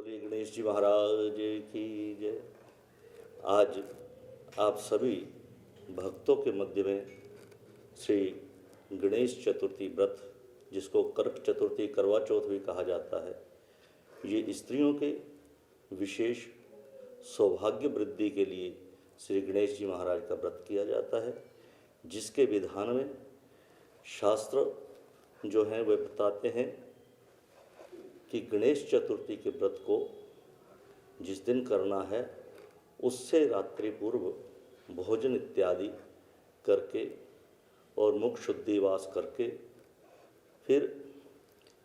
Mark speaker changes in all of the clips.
Speaker 1: बोलिए गणेश जी महाराज की जय। आज आप सभी भक्तों के मध्य में श्री गणेश चतुर्थी व्रत, जिसको करक चतुर्थी करवा चौथ भी कहा जाता है, ये स्त्रियों के विशेष सौभाग्य वृद्धि के लिए श्री गणेश जी महाराज का व्रत किया जाता है, जिसके विधान में शास्त्र जो हैं वे बताते हैं कि गणेश चतुर्थी के व्रत को जिस दिन करना है उससे रात्रि पूर्व भोजन इत्यादि करके और मुख शुद्धिवास करके फिर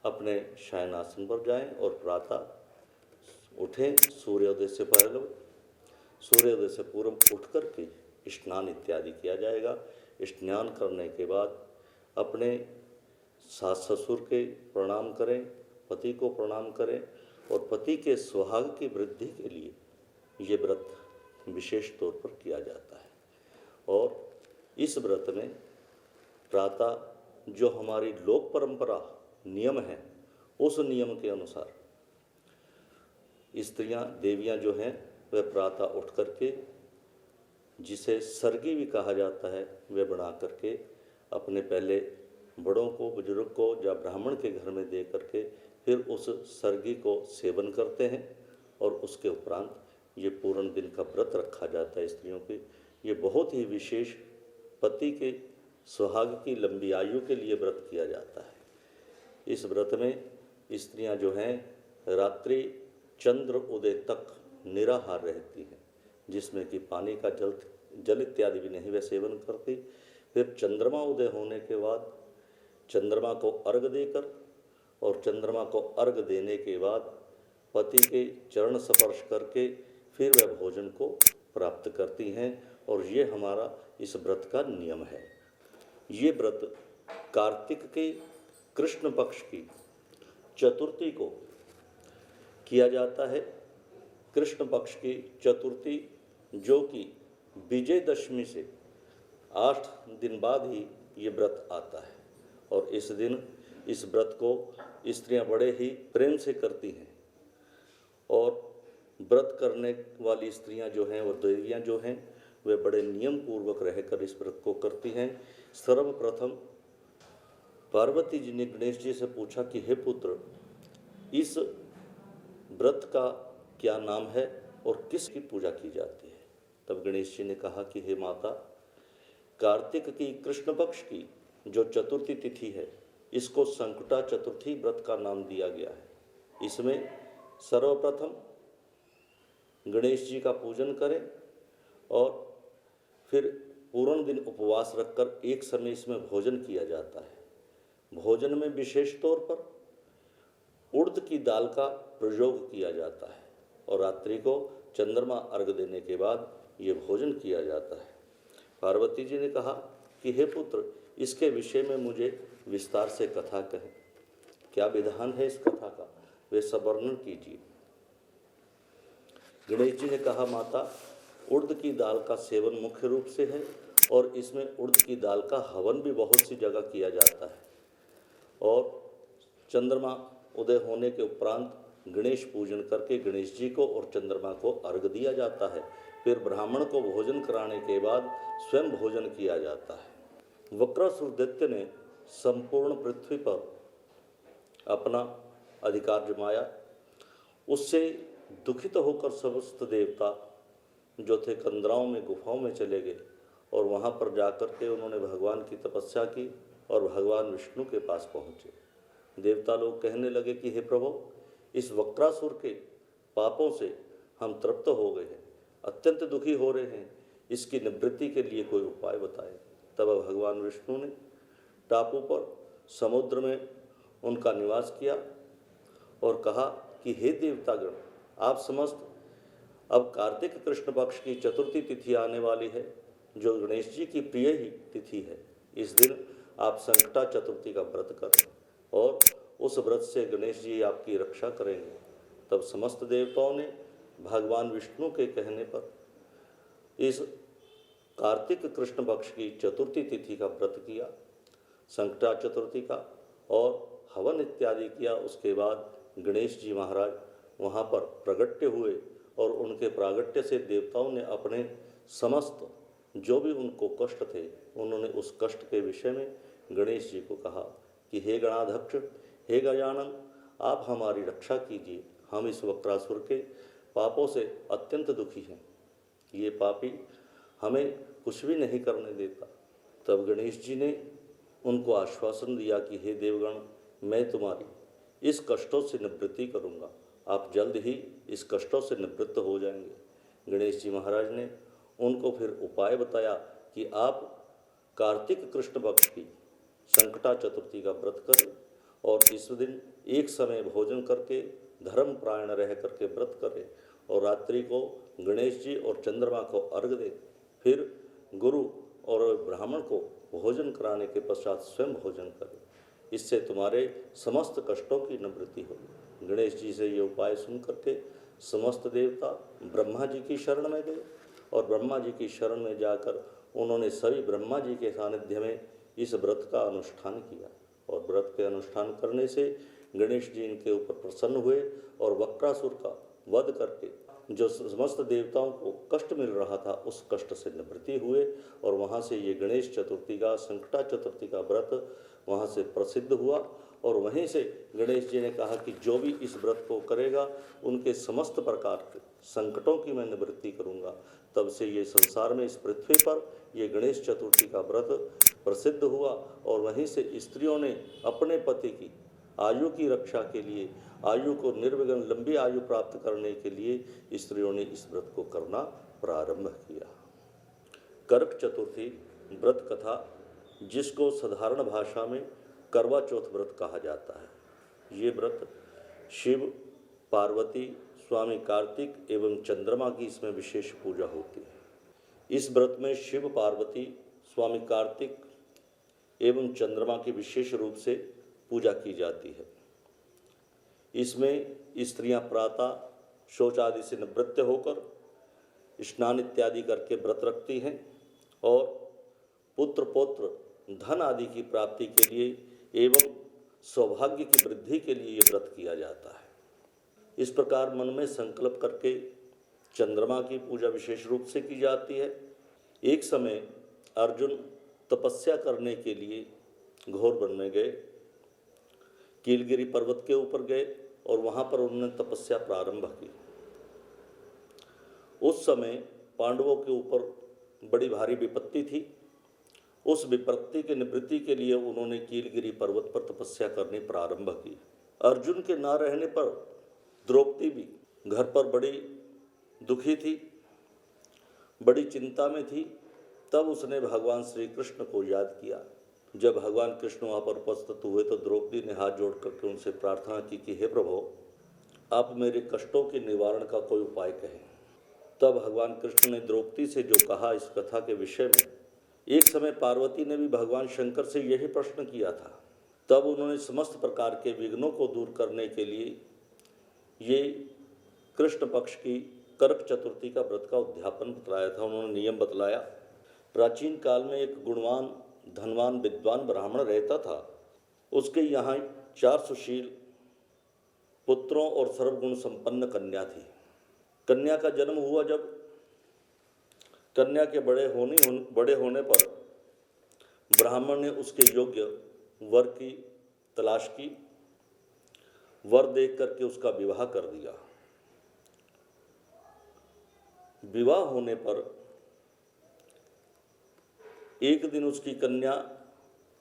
Speaker 1: अपने शयनासन पर जाएं और प्रातः उठें। सूर्योदय से पहले, सूर्योदय से पूर्व उठ करके स्नान इत्यादि किया जाएगा। स्नान करने के बाद अपने सास ससुर के प्रणाम करें, पति को प्रणाम करें और पति के सुहाग की वृद्धि के लिए ये व्रत विशेष तौर पर किया जाता है। और इस व्रत में प्रातः जो हमारी लोक परंपरा नियम है, उस नियम के अनुसार स्त्रियां देवियां जो हैं वह प्रातः उठ करके, जिसे सर्गी भी कहा जाता है, वह बना करके अपने पहले बड़ों को, बुजुर्ग को या ब्राह्मण के घर में दे करके फिर उस सर्गी को सेवन करते हैं। और उसके उपरांत ये पूर्ण दिन का व्रत रखा जाता है स्त्रियों के। ये बहुत ही विशेष पति के सुहाग की लंबी आयु के लिए व्रत किया जाता है। इस व्रत में स्त्रियां जो हैं रात्रि चंद्र उदय तक निराहार रहती हैं, जिसमें कि पानी का जल इत्यादि भी नहीं वे सेवन करती। फिर चंद्रमा उदय होने के बाद चंद्रमा को अर्घ देकर और चंद्रमा को अर्घ देने के बाद पति के चरण स्पर्श करके फिर वह भोजन को प्राप्त करती हैं। और ये हमारा इस व्रत का नियम है। ये व्रत कार्तिक के कृष्ण पक्ष की चतुर्थी को किया जाता है। कृष्ण पक्ष की चतुर्थी जो कि विजयदशमी से 8 दिन बाद ही ये व्रत आता है। और इस दिन इस व्रत को स्त्रियां बड़े ही प्रेम से करती हैं। और व्रत करने वाली स्त्रियां जो हैं, वो देवियां जो हैं, वे बड़े नियम पूर्वक रहकर इस व्रत को करती हैं। सर्वप्रथम पार्वती जी ने गणेश जी से पूछा कि हे पुत्र, इस व्रत का क्या नाम है और किसकी पूजा की जाती है? तब गणेश जी ने कहा कि हे माता, कार्तिक की कृष्ण पक्ष की जो चतुर्थी तिथि है, इसको संकटा चतुर्थी व्रत का नाम दिया गया है। इसमें सर्वप्रथम गणेश जी का पूजन करें और फिर पूर्ण दिन उपवास रखकर एक समय इसमें भोजन किया जाता है। भोजन में विशेष तौर पर उड़द की दाल का प्रयोग किया जाता है और रात्रि को चंद्रमा अर्घ देने के बाद ये भोजन किया जाता है। पार्वती जी ने कहा कि हे पुत्र, इसके विषय में मुझे विस्तार से कथा कहें। क्या विधान है इस कथा का, वे सब वर्णन कीजिए। गणेश जी ने कहा, माता, उड़द की दाल का सेवन मुख्य रूप से है और इसमें उड़द की दाल का हवन भी बहुत सी जगह किया जाता है। और चंद्रमा उदय होने के उपरांत गणेश पूजन करके गणेश जी को और चंद्रमा को अर्घ दिया जाता है। फिर ब्राह्मण को भोजन कराने के बाद स्वयं भोजन किया जाता है। वक्रासुर दैत्य ने संपूर्ण पृथ्वी पर अपना अधिकार जमाया। उससे दुखित होकर समस्त देवता जो थे कंदराओं में, गुफाओं में चले गए और वहाँ पर जाकर के उन्होंने भगवान की तपस्या की और भगवान विष्णु के पास पहुँचे। देवता लोग कहने लगे कि हे प्रभु, इस वक्रासुर के पापों से हम तृप्त हो गए हैं, अत्यंत दुखी हो रहे हैं, इसकी निवृत्ति के लिए कोई उपाय बताएं। तब भगवान विष्णु ने टापू पर समुद्र में उनका निवास किया और कहा कि हे देवतागण, आप समस्त, अब कार्तिक कृष्ण पक्ष की चतुर्थी तिथि आने वाली है, जो गणेश जी की प्रिय ही तिथि है। इस दिन आप संकटा चतुर्थी का व्रत करें और उस व्रत से गणेश जी आपकी रक्षा करेंगे। तब समस्त देवताओं ने भगवान विष्णु के कहने पर इस कार्तिक कृष्ण पक्ष की चतुर्थी तिथि का व्रत किया, संकटा चतुर्थी का, और हवन इत्यादि किया। उसके बाद गणेश जी महाराज वहाँ पर प्रगट्य हुए और उनके प्रागट्य से देवताओं ने अपने समस्त जो भी उनको कष्ट थे, उन्होंने उस कष्ट के विषय में गणेश जी को कहा कि हे गणाध्यक्ष, हे गजानन, आप हमारी रक्षा कीजिए, हम इस वक्रासुर के पापों से अत्यंत दुखी हैं, ये पापी हमें कुछ भी नहीं करने देता। तब गणेश जी ने उनको आश्वासन दिया कि हे देवगण, मैं तुम्हारी इस कष्टों से निवृत्ति करूँगा, आप जल्द ही इस कष्टों से निवृत्त हो जाएंगे। गणेश जी महाराज ने उनको फिर उपाय बताया कि आप कार्तिक कृष्ण पक्ष की संकटा चतुर्थी का व्रत करें और इस दिन एक समय भोजन करके धर्म प्रायण रह करके व्रत करें और रात्रि को गणेश जी और चंद्रमा को अर्घ्य दें, फिर गुरु और ब्राह्मण को भोजन कराने के पश्चात स्वयं भोजन करें, इससे तुम्हारे समस्त कष्टों की निवृत्ति होगी। गणेश जी से ये उपाय सुन करके समस्त देवता ब्रह्मा जी की शरण में गए और ब्रह्मा जी की शरण में जाकर उन्होंने सभी ब्रह्मा जी के सानिध्य में इस व्रत का अनुष्ठान किया और व्रत के अनुष्ठान करने से गणेश जी इनके ऊपर प्रसन्न हुए और वक्रासुर का वध करके जो समस्त देवताओं को कष्ट मिल रहा था उस कष्ट से निवृत्ति हुए और वहाँ से ये गणेश चतुर्थी का संकटा चतुर्थी का व्रत वहाँ से प्रसिद्ध हुआ और वहीं से गणेश जी ने कहा कि जो भी इस व्रत को करेगा उनके समस्त प्रकार के संकटों की मैं निवृत्ति करूँगा। तब से ये संसार में इस पृथ्वी पर ये गणेश चतुर्थी का व्रत प्रसिद्ध हुआ और वहीं से स्त्रियों ने अपने पति की आयु की रक्षा के लिए, आयु को निर्विघ्न लंबी आयु प्राप्त करने के लिए स्त्रियों ने इस व्रत को करना प्रारंभ किया। करक चतुर्थी व्रत कथा, जिसको साधारण भाषा में करवा चौथ व्रत कहा जाता है। ये व्रत शिव, पार्वती, स्वामी कार्तिक एवं चंद्रमा की इसमें विशेष पूजा होती है। इस व्रत में शिव, पार्वती, स्वामी कार्तिक एवं चंद्रमा की विशेष रूप से पूजा की जाती है। इसमें स्त्रियां प्रातः शौच आदि से निवृत्त होकर स्नान इत्यादि करके व्रत रखती हैं और पुत्र पौत्र धन आदि की प्राप्ति के लिए एवं सौभाग्य की वृद्धि के लिए ये व्रत किया जाता है। इस प्रकार मन में संकल्प करके चंद्रमा की पूजा विशेष रूप से की जाती है। एक समय अर्जुन तपस्या करने के लिए घोर वन में गए, कीलगिरी पर्वत के ऊपर गए और वहाँ पर उन्होंने तपस्या प्रारंभ की। उस समय पांडवों के ऊपर बड़ी भारी विपत्ति थी। उस विपत्ति के निवृत्ति के लिए उन्होंने कीलगिरी पर्वत पर तपस्या करनी प्रारंभ की। अर्जुन के ना रहने पर द्रौपदी भी घर पर बड़ी दुखी थी, बड़ी चिंता में थी। तब उसने भगवान श्री कृष्ण को याद किया। जब भगवान कृष्ण वहाँ पर उपस्थित हुए तो द्रौपदी ने हाथ जोड़ करके उनसे प्रार्थना की कि हे प्रभु, आप मेरे कष्टों के निवारण का कोई उपाय कहें। तब भगवान कृष्ण ने द्रौपदी से जो कहा इस कथा के विषय में, एक समय पार्वती ने भी भगवान शंकर से यही प्रश्न किया था। तब उन्होंने समस्त प्रकार के विघ्नों को दूर करने के लिए ये कृष्ण पक्ष की करक चतुर्थी का व्रत का उद्यापन बतलाया था। उन्होंने नियम बतलाया। प्राचीन काल में एक गुणवान, धनवान, विद्वान ब्राह्मण रहता था। उसके यहाँ 4 सुशील पुत्रों और सर्वगुण संपन्न कन्या थी। कन्या का जन्म हुआ। जब कन्या के बड़े होने पर ब्राह्मण ने उसके योग्य वर की तलाश की। वर देख करके उसका विवाह कर दिया। विवाह होने पर एक दिन उसकी कन्या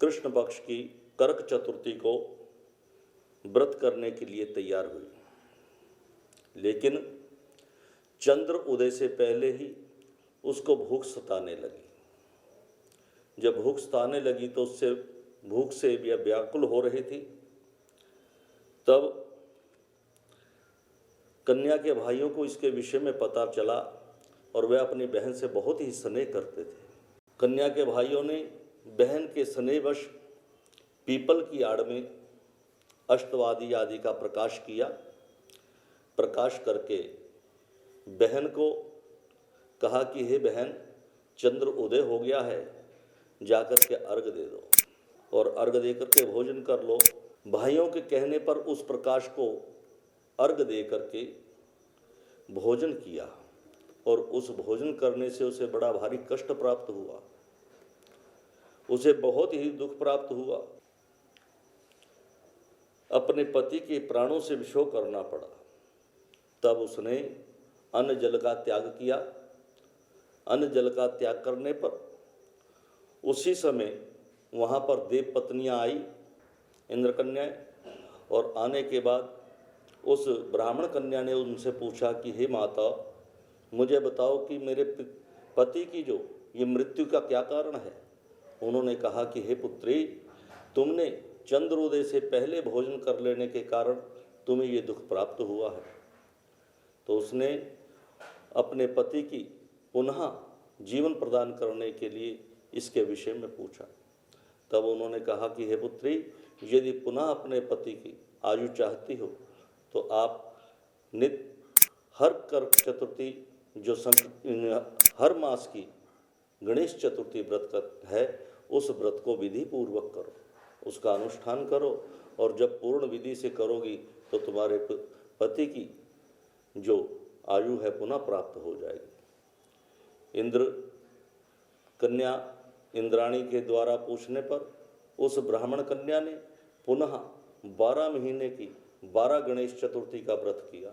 Speaker 1: कृष्ण पक्ष की करक चतुर्थी को व्रत करने के लिए तैयार हुई, लेकिन चंद्र उदय से पहले ही उसको भूख सताने लगी। जब भूख सताने लगी तो उससे भूख से व्याकुल हो रही थी। तब कन्या के भाइयों को इसके विषय में पता चला और वे अपनी बहन से बहुत ही स्नेह करते थे। कन्या के भाइयों ने बहन के स्नेहवश पीपल की आड़ में अष्टवादी आदि का प्रकाश किया। प्रकाश करके बहन को कहा कि हे बहन, चंद्र उदय हो गया है, जाकर के अर्घ दे दो और अर्घ दे करके भोजन कर लो। भाइयों के कहने पर उस प्रकाश को अर्घ दे करके भोजन किया और उस भोजन करने से उसे बड़ा भारी कष्ट प्राप्त हुआ, उसे बहुत ही दुख प्राप्त हुआ, अपने पति के प्राणों से विशोक करना पड़ा। तब उसने अन्न जल का त्याग किया। अन्न जल का त्याग करने पर उसी समय वहाँ पर देव पत्नियाँ आई, इंद्र कन्याएं, और आने के बाद उस ब्राह्मण कन्या ने उनसे पूछा कि हे माता, मुझे बताओ कि मेरे पति की जो ये मृत्यु का क्या कारण है। उन्होंने कहा कि हे पुत्री, तुमने चंद्रोदय से पहले भोजन कर लेने के कारण तुम्हें ये दुख प्राप्त हुआ है। तो उसने अपने पति की पुनः जीवन प्रदान करने के लिए इसके विषय में पूछा। तब उन्होंने कहा कि हे पुत्री, यदि पुनः अपने पति की आयु चाहती हो तो आप नित्य हर कर चतुर्थी जो हर मास की गणेश चतुर्थी व्रत है, उस व्रत को विधि पूर्वक करो, उसका अनुष्ठान करो, और जब पूर्ण विधि से करोगी तो तुम्हारे पति की जो आयु है पुनः प्राप्त हो जाएगी। इंद्र कन्या इंद्राणी के द्वारा पूछने पर उस ब्राह्मण कन्या ने पुनः 12 महीने की 12 गणेश चतुर्थी का व्रत किया,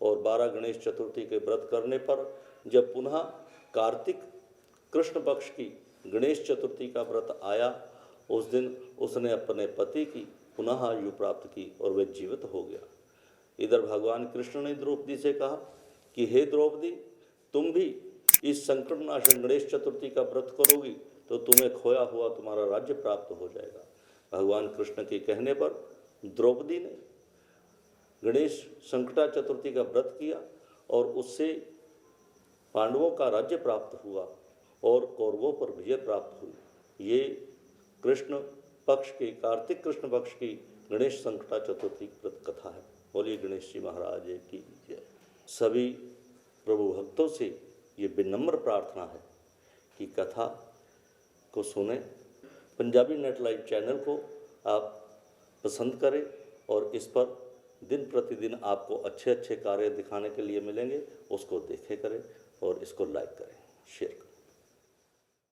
Speaker 1: और 12 गणेश चतुर्थी के व्रत करने पर जब पुनः कार्तिक कृष्ण पक्ष की गणेश चतुर्थी का व्रत आया, उस दिन उसने अपने पति की पुनः आयु प्राप्त की और वह जीवित हो गया। इधर भगवान कृष्ण ने द्रौपदी से कहा कि हे द्रौपदी, तुम भी इस संकटनाशन गणेश चतुर्थी का व्रत करोगी तो तुम्हें खोया हुआ तुम्हारा राज्य प्राप्त हो जाएगा। भगवान कृष्ण के कहने पर द्रौपदी ने गणेश संकटा चतुर्थी का व्रत किया और उससे पांडवों का राज्य प्राप्त हुआ और कौरवों पर विजय प्राप्त हुई। ये कृष्ण पक्ष की कार्तिक कृष्ण पक्ष की गणेश संकटा चतुर्थी व्रत कथा है। बोलिए गणेश जी महाराज की जय। सभी प्रभु भक्तों से ये विनम्र प्रार्थना है कि कथा को सुने, पंजाबी नेट लाइव चैनल को आप पसंद करें और इस पर दिन प्रतिदिन आपको अच्छे अच्छे कार्य दिखाने के लिए मिलेंगे, उसको देखे करें और इसको लाइक करें, शेयर करें।